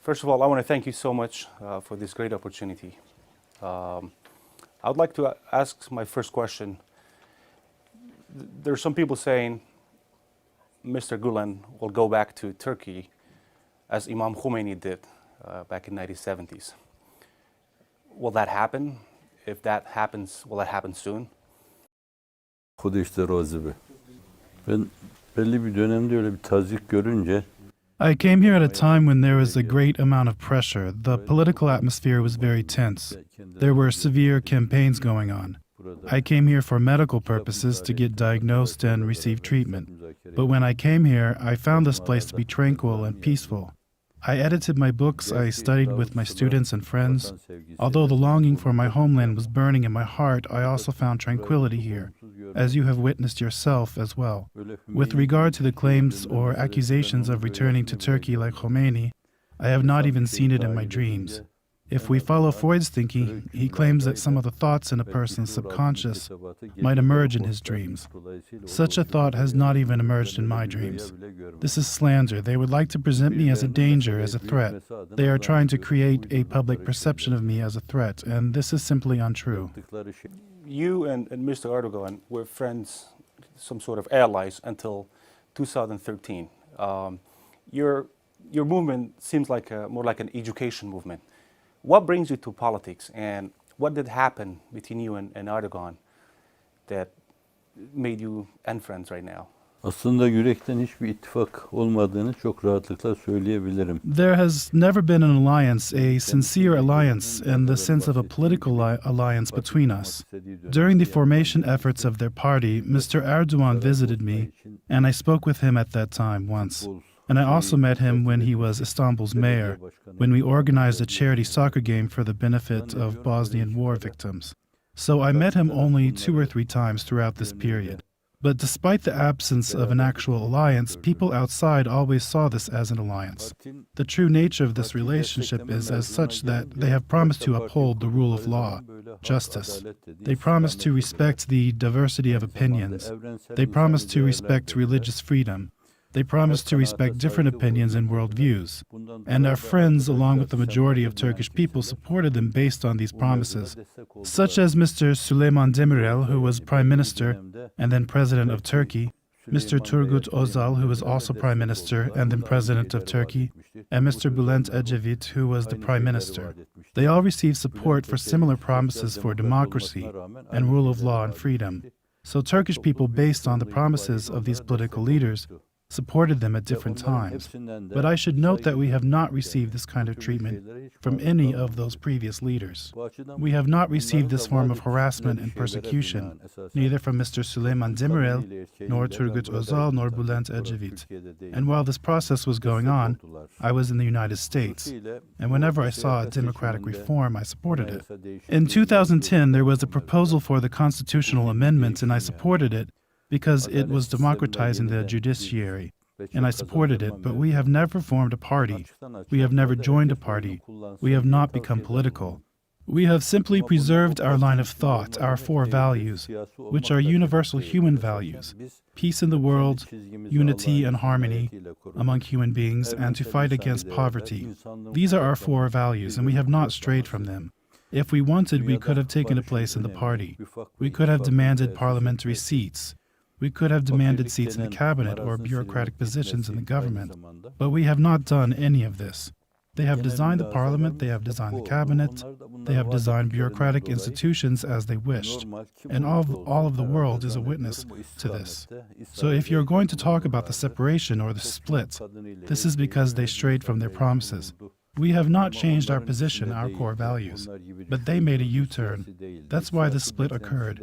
First of all, I want to thank you so much for this great opportunity. I would like to ask my first question. There are some people saying Mr. Gulen will go back to Turkey as Imam Khomeini did back in the 1970s. Will that happen? If that happens, will that happen soon? Kudu işte Rozibi. Ben belli bir dönemde öyle bir tazyik görünce I came here at a time when there was a great amount of pressure. The political atmosphere was very tense. There were severe campaigns going on. I came here for medical purposes to get diagnosed and receive treatment. But when I came here, I found this place to be tranquil and peaceful. I edited my books, I studied with my students and friends. Although the longing for my homeland was burning in my heart, I also found tranquility here, as you have witnessed yourself as well. With regard to the claims or accusations of returning to Turkey like Khomeini, I have not even seen it in my dreams. If we follow Freud's thinking, he claims that some of the thoughts in a person's subconscious might emerge in his dreams. Such a thought has not even emerged in my dreams. This is slander. They would like to present me as a danger, as a threat. They are trying to create a public perception of me as a threat, and this is simply untrue. You and Mr. Erdogan were friends, some sort of allies, until 2013. Your movement seems like more like an education movement. What brings you to politics, and what did happen between you and Erdogan that made you end friends right now? aslında yürekten hiçbir ittifak olmadığını çok rahatlıkla söyleyebilirim. There has never been an alliance, a sincere alliance, in the sense of a political alliance between us. During the formation efforts of their party, Mr. Erdogan visited me, and I spoke with him at that time once. And I also met him when he was Istanbul's mayor, when we organized a charity soccer game for the benefit of Bosnian war victims. So I met him only 2 or 3 times throughout this period. But despite the absence of an actual alliance, people outside always saw this as an alliance. The true nature of this relationship is as such that they have promised to uphold the rule of law, justice. They promise to respect the diversity of opinions. They promise to respect religious freedom. They promise to respect different opinions and worldviews. And our friends, along with the majority of Turkish people, supported them based on these promises, such as Mr. Süleyman Demirel, who was Prime Minister and then President of Turkey, Mr. Turgut Özal, who was also Prime Minister and then President of Turkey, and Mr. Bülent Ecevit, who was the Prime Minister. They all received support for similar promises for democracy and rule of law and freedom. So Turkish people, based on the promises of these political leaders, supported them at different times. But I should note that we have not received this kind of treatment from any of those previous leaders. We have not received this form of harassment and persecution, neither from Mr. Süleyman Demirel, nor Turgut Özal, nor Bülent Ecevit. And while this process was going on, I was in the United States, and whenever I saw a democratic reform, I supported it. In 2010, there was a proposal for the constitutional amendment, and I supported it, because it was democratizing the judiciary, and I supported it, but we have never formed a party. We have never joined a party. We have not become political. We have simply preserved our line of thought, our 4 values, which are universal human values: peace in the world, unity and harmony among human beings, and to fight against poverty. These are our 4 values, and we have not strayed from them. If we wanted, we could have taken a place in the party. We could have demanded parliamentary seats. We could have demanded seats in the cabinet or bureaucratic positions in the government, but we have not done any of this. They have designed the parliament, they have designed the cabinet, they have designed bureaucratic institutions as they wished, and all of the world is a witness to this. So if you're going to talk about the separation or the split, this is because they strayed from their promises. We have not changed our position, our core values, but they made a U-turn. That's why this split occurred.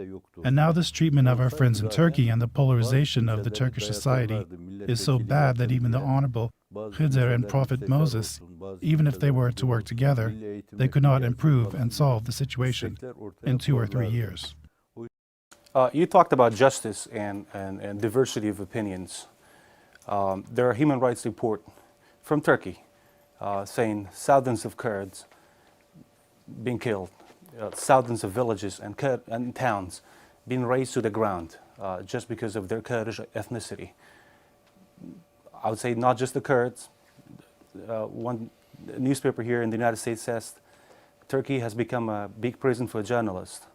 And now this treatment of our friends in Turkey and the polarization of the Turkish society is so bad that even the Honorable Khidr and Prophet Moses, even if they were to work together, they could not improve and solve the situation in 2 or 3 years. You talked about justice and diversity of opinions. There are human rights reports from Turkey saying thousands of Kurds being killed, thousands of villages and towns being razed to the ground just because of their Kurdish ethnicity. I would say not just the Kurds. newspaper here in the United States says Turkey has become a big prison for journalists.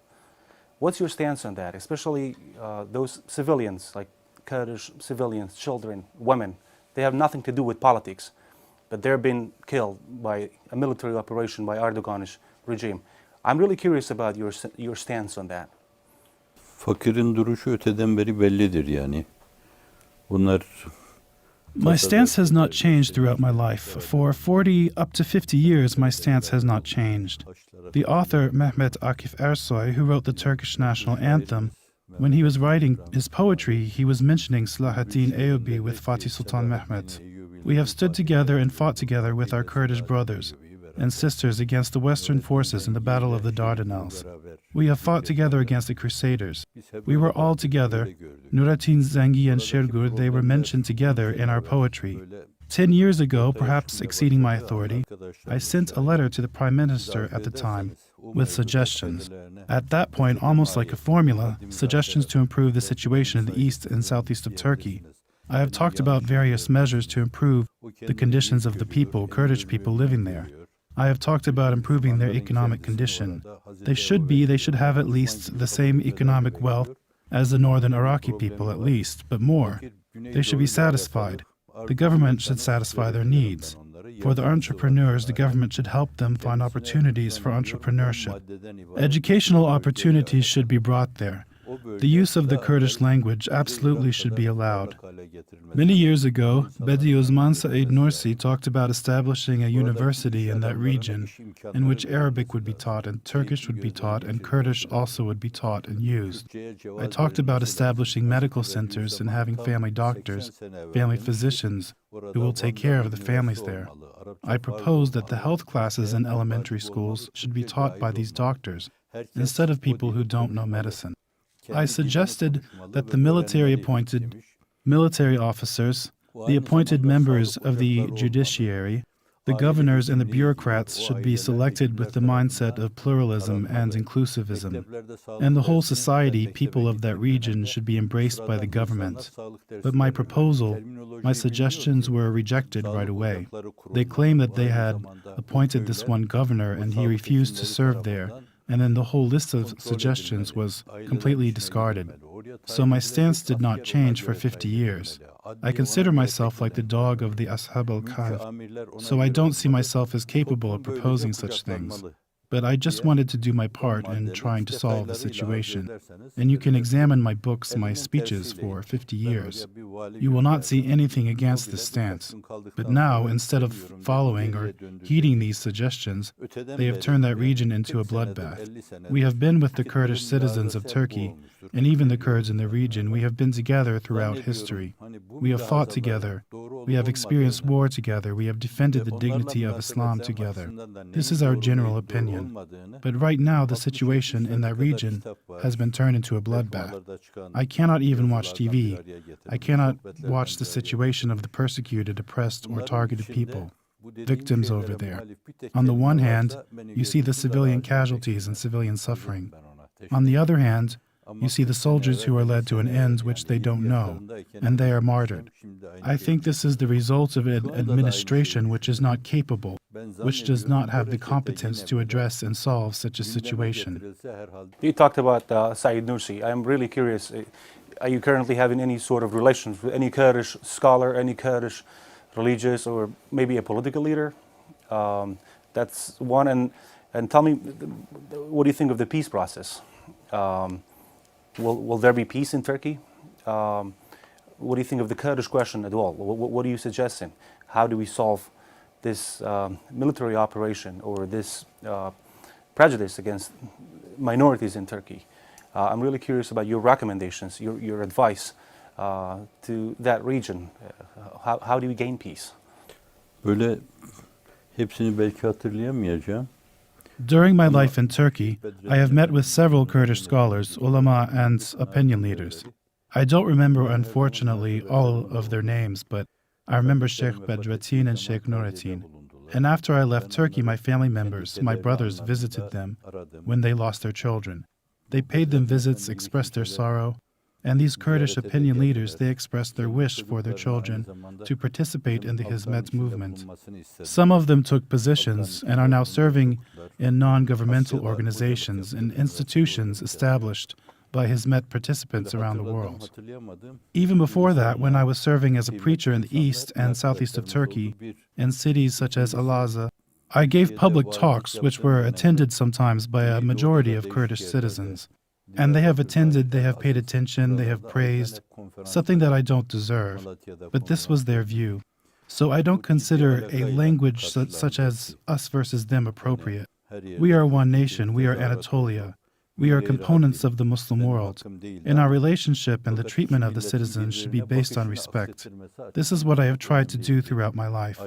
What's your stance on that, especially those civilians, like Kurdish civilians, children, women? They have nothing to do with politics, but they're being killed by a military operation by Erdogan's regime. I'm really curious about your stance on that. Fakirin duruşu öteden beri bellidir yani. Bunlar My stance has not changed throughout my life. For 40 up to 50 years, my stance has not changed. The author Mehmet Akif Ersoy, who wrote the Turkish national anthem, when he was writing his poetry, he was mentioning Selahattin Eyyubi with Fatih Sultan Mehmet. We have stood together and fought together with our Kurdish brothers and sisters against the Western forces in the Battle of the Dardanelles. We have fought together against the Crusaders. We were all together. Nurettin, Zengi, and Şergur, they were mentioned together in our poetry. 10 years ago, perhaps exceeding my authority, I sent a letter to the Prime Minister at the time with suggestions. At that point, almost like a formula, suggestions to improve the situation in the east and southeast of Turkey. I have talked about various measures to improve the conditions of the people, Kurdish people living there. I have talked about improving their economic condition. They should have at least the same economic wealth as the northern Iraqi people at least, but more. They should be satisfied. The government should satisfy their needs. For the entrepreneurs, the government should help them find opportunities for entrepreneurship. Educational opportunities should be brought there. The use of the Kurdish language absolutely should be allowed. Many years ago, Bediüzzaman Said Nursi talked about establishing a university in that region in which Arabic would be taught and Turkish would be taught and Kurdish also would be taught and used. I talked about establishing medical centers and having family doctors, family physicians, who will take care of the families there. I proposed that the health classes in elementary schools should be taught by these doctors, instead of people who don't know medicine. I suggested that the military-appointed military officers, the appointed members of the judiciary, the governors and the bureaucrats should be selected with the mindset of pluralism and inclusivism. And the whole society, people of that region, should be embraced by the government. But my proposal, my suggestions were rejected right away. They claimed that they had appointed this one governor and he refused to serve there, and then the whole list of suggestions was completely discarded. So my stance did not change for 50 years. I consider myself like the dog of the Ashab al-Kahf, so I don't see myself as capable of proposing such things. But I just wanted to do my part in trying to solve the situation. And you can examine my books, my speeches for 50 years. You will not see anything against this stance. But now, instead of following or heeding these suggestions, they have turned that region into a bloodbath. We have been with the Kurdish citizens of Turkey, and even the Kurds in the region. We have been together throughout history. We have fought together. We have experienced war together. We have defended the dignity of Islam together. This is our general opinion. But right now, the situation in that region has been turned into a bloodbath. I cannot even watch TV. I cannot watch the situation of the persecuted, oppressed, or targeted people, victims over there. On the one hand, you see the civilian casualties and civilian suffering. On the other hand, you see the soldiers who are led to an end which they don't know, and they are martyred. I think this is the result of an administration which is not capable, which does not have the competence to address and solve such a situation. You talked about Said Nursi. I'm really curious. Are you currently having any sort of relations with any Kurdish scholar, any Kurdish religious, or maybe a political leader? That's one. And tell me, what do you think of the peace process? Will there be peace in Turkey? What do you think of the Kurdish question at all? What are you suggesting? How do we solve this military operation or this prejudice against minorities in Turkey? I'm really curious about your recommendations, your advice to that region. How do we gain peace? Böyle hepsini belki hatırlayamayacağım. During my life in Turkey, I have met with several Kurdish scholars, ulama, and opinion leaders. I don't remember, unfortunately, all of their names, but I remember Sheikh Bedrettin and Sheikh Nurettin. And after I left Turkey, my family members, my brothers, visited them when they lost their children. They paid them visits, expressed their sorrow, And these Kurdish opinion leaders, they expressed their wish for their children to participate in the Hizmet movement. Some of them took positions and are now serving in non-governmental organizations and institutions established by Hizmet participants around the world. Even before that, when I was serving as a preacher in the east and southeast of Turkey, in cities such as Alaza, I gave public talks which were attended sometimes by a majority of Kurdish citizens. And they have attended, they have paid attention, they have praised, something that I don't deserve. But this was their view. So I don't consider a language such as us versus them appropriate. We are one nation, we are Anatolia. We are components of the Muslim world, and our relationship and the treatment of the citizens should be based on respect. This is what I have tried to do throughout my life,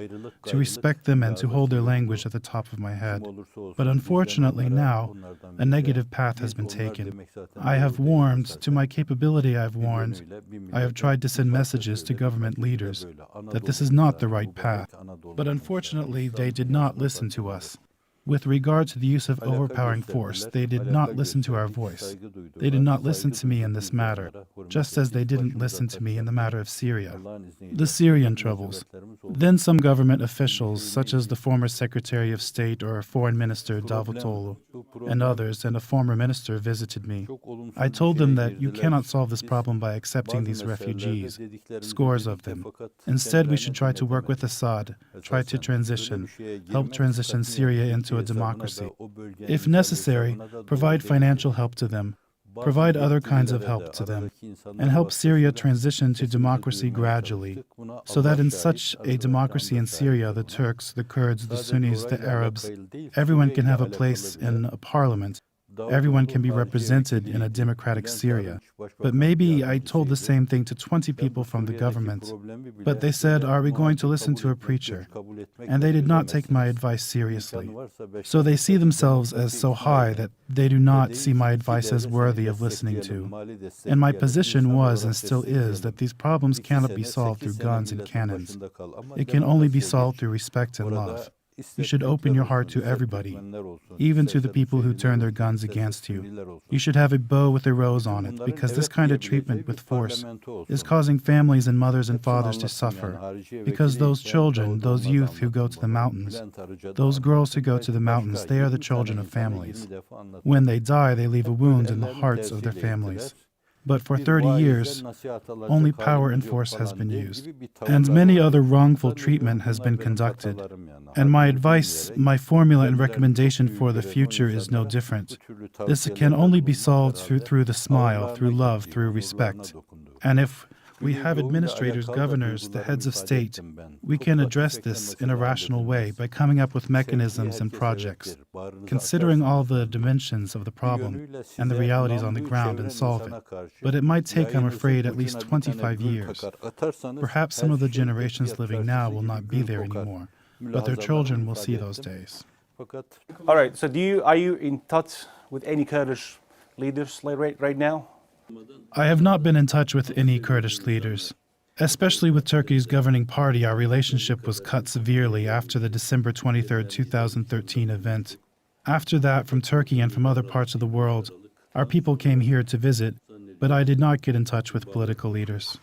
to respect them and to hold their language at the top of my head. But unfortunately now, a negative path has been taken. I have warned, to my capability I have warned, I have tried to send messages to government leaders that this is not the right path. But unfortunately they did not listen to us. With regard to the use of overpowering force, they did not listen to our voice. They did not listen to me in this matter, just as they didn't listen to me in the matter of Syria, the Syrian troubles. Then some government officials, such as the former Secretary of State or Foreign Minister Davutoglu, and others, and a former minister visited me. I told them that you cannot solve this problem by accepting these refugees, scores of them. Instead, we should try to work with Assad, try to transition, help transition Syria into a democracy. If necessary, provide financial help to them, provide other kinds of help to them, and help Syria transition to democracy gradually, so that in such a democracy in Syria, the Turks, the Kurds, the Sunnis, the Arabs, everyone can have a place in a parliament. Everyone can be represented in a democratic Syria. But maybe I told the same thing to 20 people from the government. But they said, are we going to listen to a preacher? And they did not take my advice seriously. So they see themselves as so high that they do not see my advice as worthy of listening to. And my position was and still is that these problems cannot be solved through guns and cannons. It can only be solved through respect and love. You should open your heart to everybody, even to the people who turn their guns against you. You should have a bow with a rose on it, because this kind of treatment with force is causing families and mothers and fathers to suffer, because those children, those youth who go to the mountains, those girls who go to the mountains, they are the children of families. When they die, they leave a wound in the hearts of their families. But for 30 years, only power and force has been used, and many other wrongful treatment has been conducted. And my advice, my formula and recommendation for the future is no different. This can only be solved through the smile, through love, through respect. And if we have administrators, governors, the heads of state, we can address this in a rational way by coming up with mechanisms and projects, considering all the dimensions of the problem and the realities on the ground, and solve it. But it might take, I'm afraid, at least 25 years. Perhaps some of the generations living now will not be there anymore, but their children will see those days. All right, so are you in touch with any Kurdish leaders right now? I have not been in touch with any Kurdish leaders. Especially with Turkey's governing party, our relationship was cut severely after the December 23, 2013 event. After that, from Turkey and from other parts of the world, our people came here to visit, but I did not get in touch with political leaders.